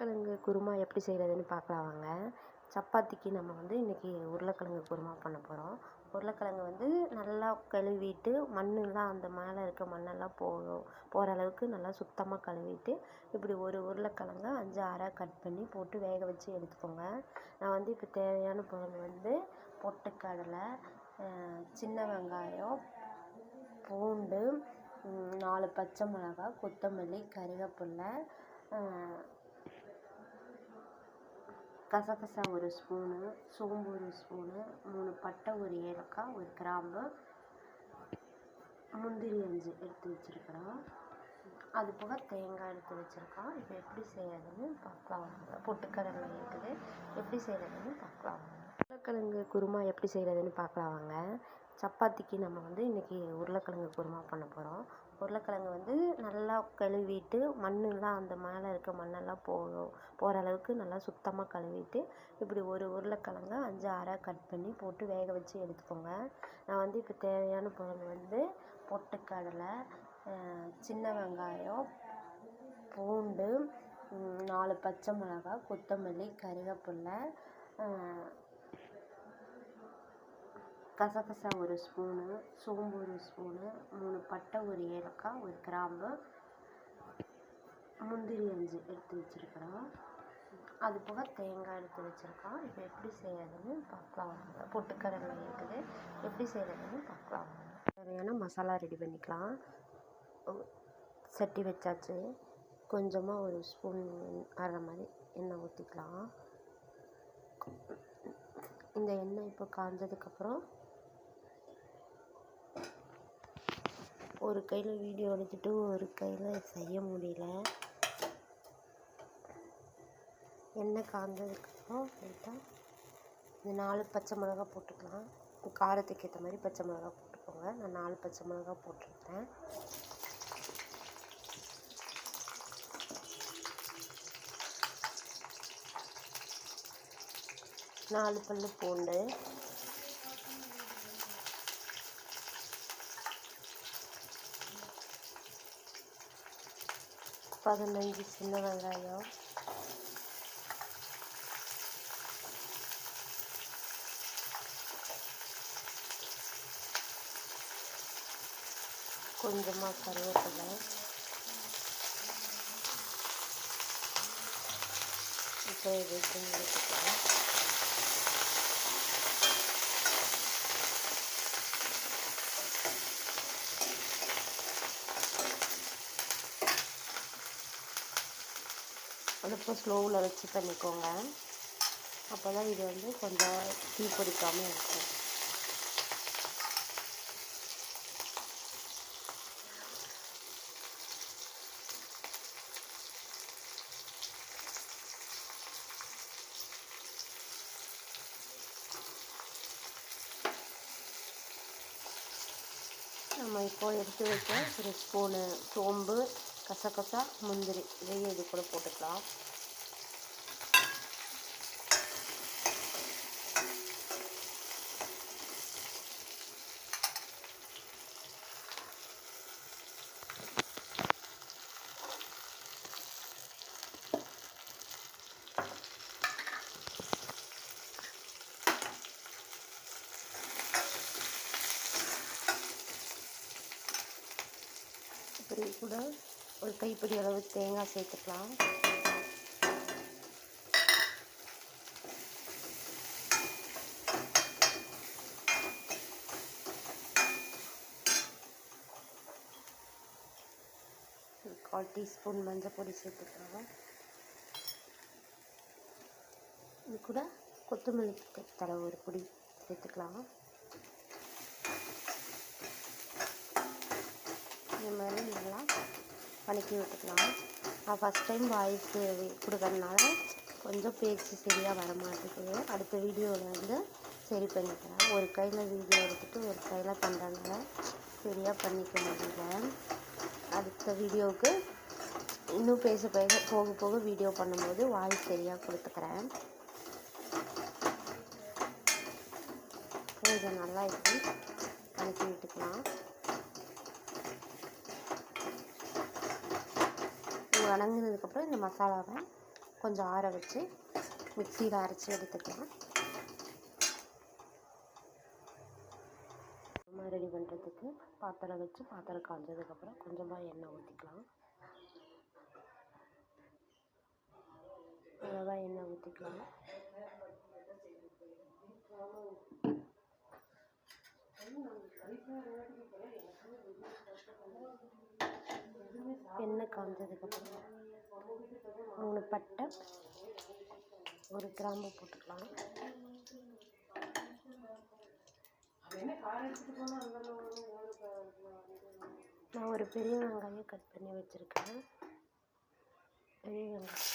உருளைக்கிழங்கு குருமா எப்படி செய்கிறதுன்னு பார்க்கலாம் வாங்க. சப்பாத்திக்கு நம்ம இன்றைக்கி உருளைக்கிழங்கு குருமா பண்ண போகிறோம். உருளைக்கிழங்கு நல்லா கழுவிட்டு மண்ணெல்லாம் அந்த மேலே இருக்க மண்ணெல்லாம் போகிற அளவுக்கு நல்லா சுத்தமாக கழுவிட்டு இப்படி ஒரு உருளைக்கிழங்க 5-6 கட் பண்ணி போட்டு வேக வச்சு எடுத்துக்கோங்க. நான் இப்போ தேவையான பொருள் பொட்டுக்கடலை, சின்ன வெங்காயம், பூண்டு, 4 பச்சை மிளகாய், கொத்தமல்லி, கருவேப்பிலை, கசகசா 1 ஸ்பூனு, சோம்பு 1 ஸ்பூனு, 3 பட்டை, 1 ஏலக்காய், 1 கிராம்பு, முந்திரி 5 எடுத்து வச்சுருக்கிறோம். அது போக தேங்காய் எடுத்து வச்சுருக்கோம். இப்போ எப்படி செய்யறதுன்னு பார்க்கலாம் வாங்க. பொட்டுக்கடலை இருக்குது, எப்படி செய்கிறதுன்னு பார்க்கலாம் வாங்க. உருளைக்கிழங்கு குருமா எப்படி செய்கிறதுன்னு பார்க்கலாம் வாங்க. சப்பாத்திக்கு நம்ம இன்றைக்கி உருளைக்கிழங்கு குருமா பண்ண போகிறோம். உருளைக்கிழங்கு நல்லா கழுவிட்டு மண்ணெல்லாம் அந்த மேலே இருக்க மண்ணெல்லாம் போகிற அளவுக்கு நல்லா சுத்தமாக கழுவிட்டு இப்படி ஒரு உருளைக்கிழங்க 5-6 கட் பண்ணி போட்டு வேக வச்சு எடுத்துக்கோங்க. நான் இப்போ தேவையான பொருள் பொட்டுக்கடலை, சின்ன வெங்காயம், பூண்டு, 4 பச்சை மிளகாய், கொத்தமல்லி, கருவேப்பிலை, கசகசா 1 ஸ்பூனு, சோம்பு 1 ஸ்பூனு, 3 பட்டை, 1 ஏலக்காய், 1 கிராம்பு, முந்திரி 5 எடுத்து வச்சுருக்கிறோம். அது போக தேங்காய் எடுத்து வச்சுருக்கோம். இப்போ எப்படி செய்யறதுன்னு பார்க்கலாம் வாங்க. பொட்டுக்கடலை இருக்குது, எப்படி செய்கிறதுன்னு பார்க்கலாம் வாங்க. தேவையான மசாலா ரெடி பண்ணிக்கலாம். சட்டி வச்சாச்சு. கொஞ்சமாக 1 ஸ்பூன் அரை மாதிரி எண்ணெய் ஊற்றிக்கலாம். இந்த எண்ணெய் இப்போ காஞ்சதுக்கப்புறம் ஒரு கையில் வீடியோ எடுத்துகிட்டு ஒரு கையில் செய்ய முடியல. எண்ணெய் காஞ்சதுக்கப்புறம் லைட்டாக இந்த 4 பச்சை மிளகா போட்டுக்கலாம். காரத்துக்கு ஏற்ற மாதிரி பச்சை மிளகா போட்டுக்கோங்க. நான் 4 பச்சை மிளகா போட்டிருக்கேன். நாலு பல்லு பூண்டு, 15 சின்ன வெங்காயம், கொஞ்சமாக கருவேப்பிலை, இப்போ எதுவும் எடுத்துக்கலாம். அடுப்பை ஸ்லோவில் வச்சு பண்ணிக்கோங்க. அப்போ தான் இது கொஞ்சம் தீ பிடிக்காமல் இருக்கும். நம்ம இப்போது எடுத்து வச்ச 1 ஸ்பூனு சோம்பு, கசகசா, முந்திரி இதையும் இது கூட போட்டுக்கலாம். இப்படி கூட ஒரு கைப்பிடி அளவு தேங்காய் சேர்த்துக்கலாம். ஒரு 1/4 டீஸ்பூன் மஞ்சள் பொடி சேர்த்துக்கலாம். இது கூட கொத்தமல்லி தழை ஒரு பொடி சேர்த்துக்கலாம். இந்த மாதிரி நல்லா வதக்கி விட்டுக்கலாம். நான் ஃபஸ்ட் டைம் வாய்ஸ் கொடுக்கறதுனால கொஞ்சம் பேச்சு சரியாக வர மாட்டேங்குது. அடுத்த வீடியோவில் சரி பண்ணிக்கிறேன். ஒரு கையில் வீடியோ எடுத்துகிட்டு ஒரு கையில் பண்ணுறதுனால சரியாக பண்ணிக்க முடியல. அடுத்த வீடியோவுக்கு இன்னும் பேச போக போக வீடியோ பண்ணும்போது வாய்ஸ் சரியாக கொடுத்துக்கிறேன். இதை நல்லா இப்படி வதக்கி விட்டுக்கலாம். வதங்கினதுக்கப்புறம் இந்த மசாலாவை கொஞ்சம் ஆற வச்சு மிக்சியில் அரைச்சி எடுத்துக்கலாம். ரெடி பண்ணுறதுக்கு பாத்திரம் வச்சு பாத்திரம் காஞ்சதுக்கப்புறம் கொஞ்சமாக எண்ணெய் ஊற்றிக்கலாம். அளவாக எண்ணெய் ஊற்றிக்கலாம். எண்ணெய் காஞ்சதுக்கப்புறம் 3 பட்டை 1 கிராம்பு போட்டுக்கலாம். நான் ஒரு பெரிய வெங்காயம் கட் பண்ணி வச்சுருக்கேன். பெரிய வெங்காயம்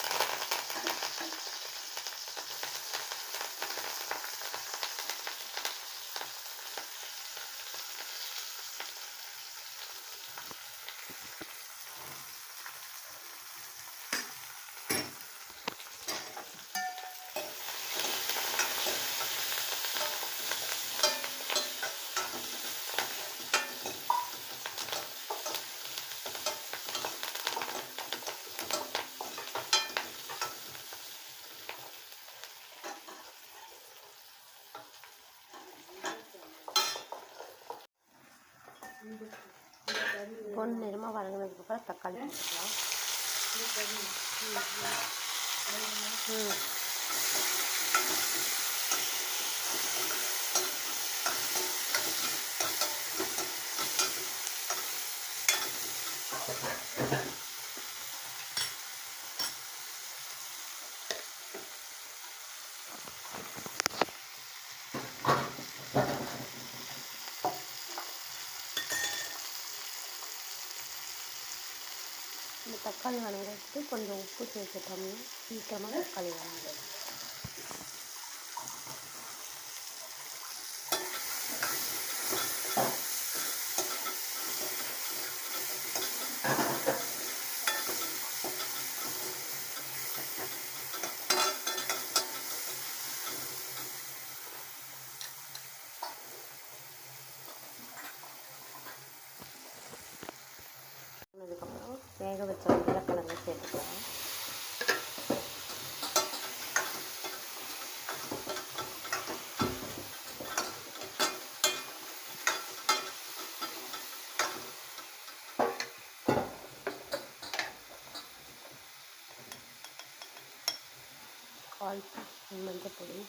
பொன் நிறமாக வதங்கினதுக்கப்புறம் தக்காளி போட்டுக்கலாம். இந்த தக்காளி வதங்கிறதுக்கு கொஞ்சம் உப்பு சேர்த்துட்டோம்னா சீக்கிரமாக தக்காளி வதங்கிடும். அதுக்கப்புறம் வேக வச்ச உருளைக்கிழங்கு சேர்த்துக்கலாம். கால் டீஸ்பூன் மஞ்சள் பொடி,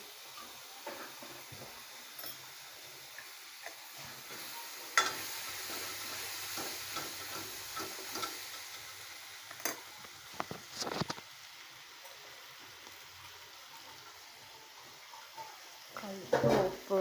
உப்பு,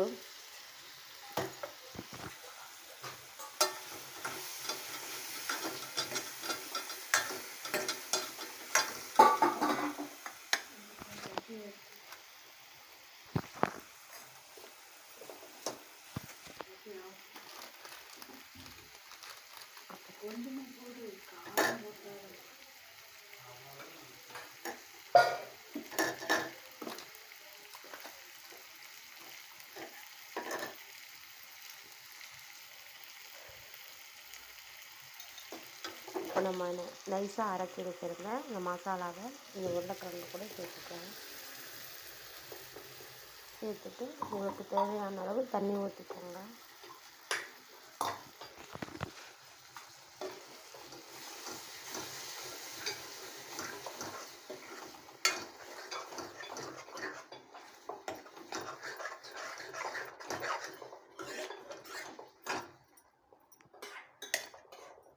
இப்போ நம்ம நைஸாக அரைச்சி வச்சுருக்க இந்த மசாலாவை இந்த உருளைக்கிழங்கு கூட சேர்த்துக்கலாம். சேர்த்துட்டு உங்களுக்கு தேவையான அளவு தண்ணி ஊற்றிக்கோங்க.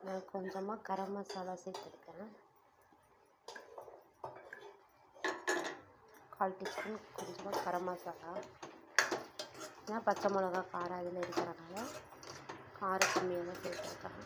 நான் கொஞ்சமாக கரம் மசாலா சேர்த்துருக்கேன். 1/4 டீஸ்பூன் கொஞ்சமாக கரம் மசாலா. ஏன்னா பச்சை மிளகா காரம் அதில் இருக்கிறனால காரம் கம்மியாக தான் சேர்த்துருக்கேன்.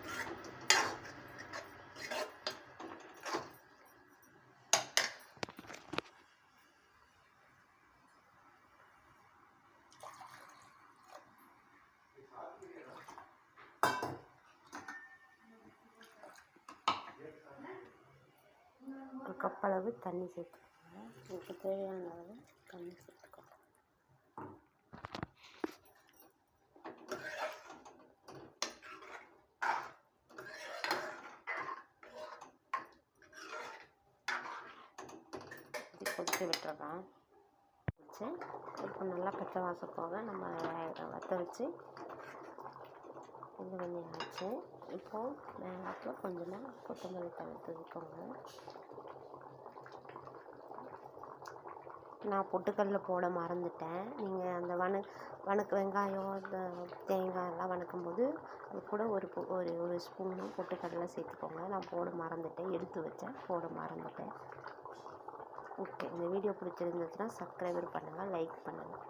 ஒரு கப் அளவு தண்ணி சேர்த்துக்கோங்க. உங்களுக்கு தேவையான அளவு தண்ணி சேர்த்துக்கோங்க. ஊற்றி கொதிக்க விட்டுறலாம். வச்சு இப்போ நல்லா பச்சை வாசம் போக நம்ம வற்ற வச்சு இது பண்ணியாச்சு. இப்போது மேலத்தில் கொஞ்சமாக கொத்தமல்லி தழை தூவிக்கோங்க. நான் பொட்டுக்கடல போட மறந்துட்டேன். நீங்கள் அந்த வெங்காயம் அந்த தேங்காயெல்லாம் வணக்கும்போது அது கூட ஒரு ஸ்பூனும் பொட்டுக்கடலை சேர்த்துக்கோங்க. நான் போட மறந்துட்டேன், எடுத்து வச்சேன், போட மறந்துட்டேன். ஓகே, இந்த வீடியோ பிடிச்சிருந்துச்சுன்னா சப்ஸ்கிரைபர் பண்ணுங்கள், லைக் பண்ணுங்கள்.